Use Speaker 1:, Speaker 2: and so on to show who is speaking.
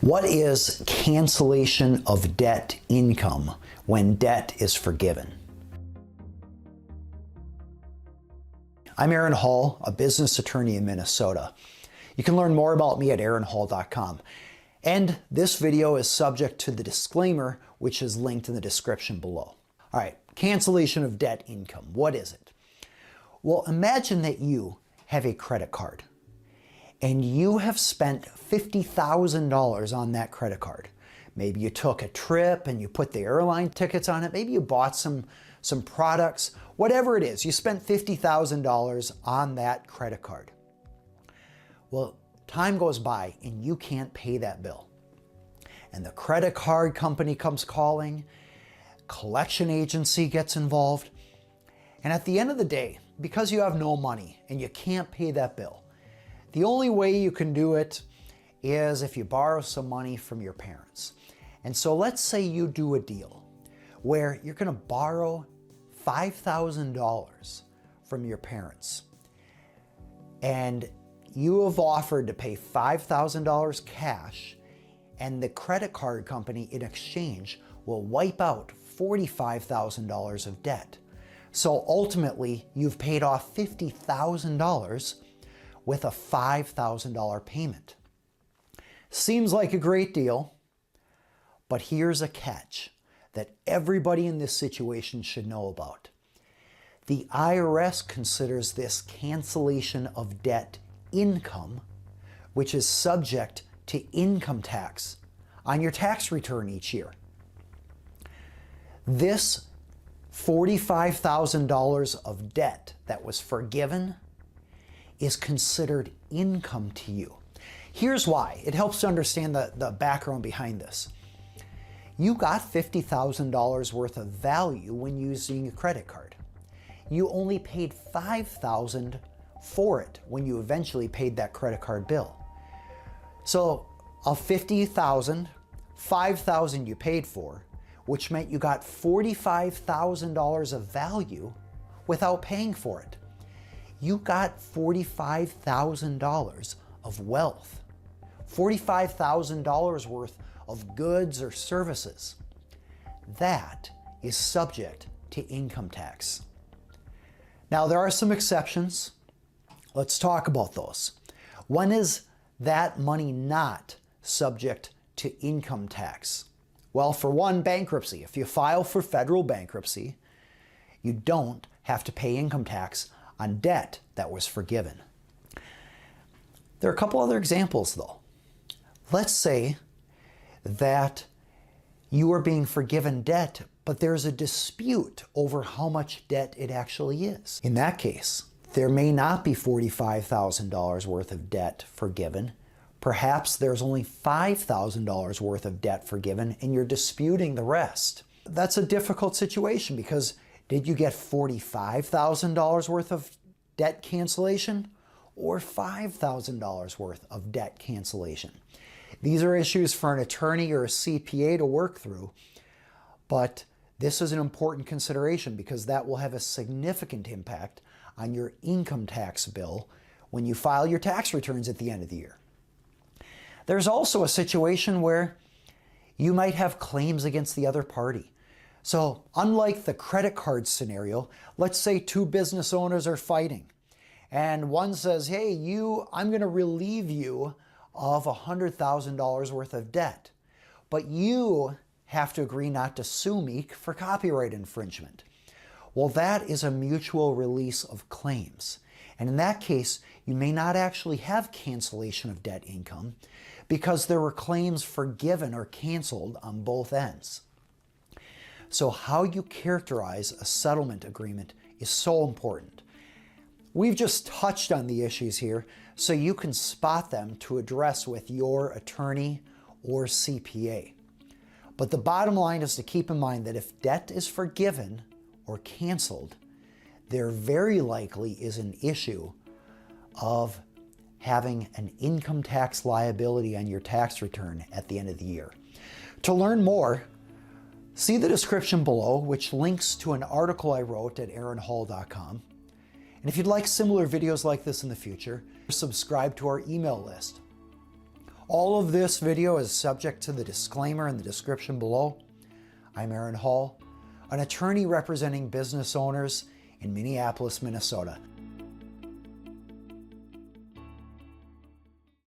Speaker 1: What is cancellation of debt income when debt is forgiven? I'm Aaron Hall, a business attorney in Minnesota. You can learn more about me at aaronhall.com. And this video is subject to the disclaimer, which is linked in the description below. All right, cancellation of debt income. What is it? Well, imagine that you have a credit card and you have spent $50,000 on that credit card. Maybe you took a trip and you put the airline tickets on it. Maybe you bought some products. Whatever it is, you spent $50,000 on that credit card. Well, time goes by and you can't pay that bill. And the credit card company comes calling, collection agency gets involved. And at the end of the day, because you have no money and you can't pay that bill, the only way you can do it is if you borrow some money from your parents. And so let's say you do a deal where you're going to borrow $5,000 from your parents. And you have offered to pay $5,000 cash, and the credit card company in exchange will wipe out $45,000 of debt. So ultimately, you've paid off $50,000 with a $5,000 payment. Seems like a great deal, but here's a catch that everybody in this situation should know about. The IRS considers this cancellation of debt income, which is subject to income tax on your tax return each year. This $45,000 of debt that was forgiven is considered income to you. Here's why. It helps to understand the background behind this. You got $50,000 worth of value when using a credit card. You only paid $5,000 for it when you eventually paid that credit card bill. So of $50,000, $5,000 you paid for, which meant you got $45,000 of value without paying for it. You got $45,000 of wealth, $45,000 worth of goods or services. That is subject to income tax. Now, there are some exceptions. Let's talk about those. When is that money not subject to income tax? Well, for one, bankruptcy. If you file for federal bankruptcy, you don't have to pay income tax on debt that was forgiven. There are a couple other examples though. Let's say that you are being forgiven debt, but there's a dispute over how much debt it actually is. In that case, there may not be $45,000 worth of debt forgiven. Perhaps there's only $5,000 worth of debt forgiven and you're disputing the rest. That's a difficult situation because did you get $45,000 worth of debt cancellation or $5,000 worth of debt cancellation? These are issues for an attorney or a CPA to work through, but this is an important consideration because that will have a significant impact on your income tax bill when you file your tax returns at the end of the year. There's also a situation where you might have claims against the other party. So unlike the credit card scenario, let's say two business owners are fighting and one says, hey, I'm going to relieve you of $100,000 worth of debt, but you have to agree not to sue me for copyright infringement. Well, that is a mutual release of claims. And in that case, you may not actually have cancellation of debt income because there were claims forgiven or canceled on both ends. So how you characterize a settlement agreement is so important. We've just touched on the issues here so you can spot them to address with your attorney or CPA. But the bottom line is to keep in mind that if debt is forgiven or canceled, there very likely is an issue of having an income tax liability on your tax return at the end of the year. To learn more, see the description below, which links to an article I wrote at aaronhall.com. And if you'd like similar videos like this in the future, subscribe to our email list. All of this video is subject to the disclaimer in the description below. I'm Aaron Hall, an attorney representing business owners in Minneapolis, Minnesota.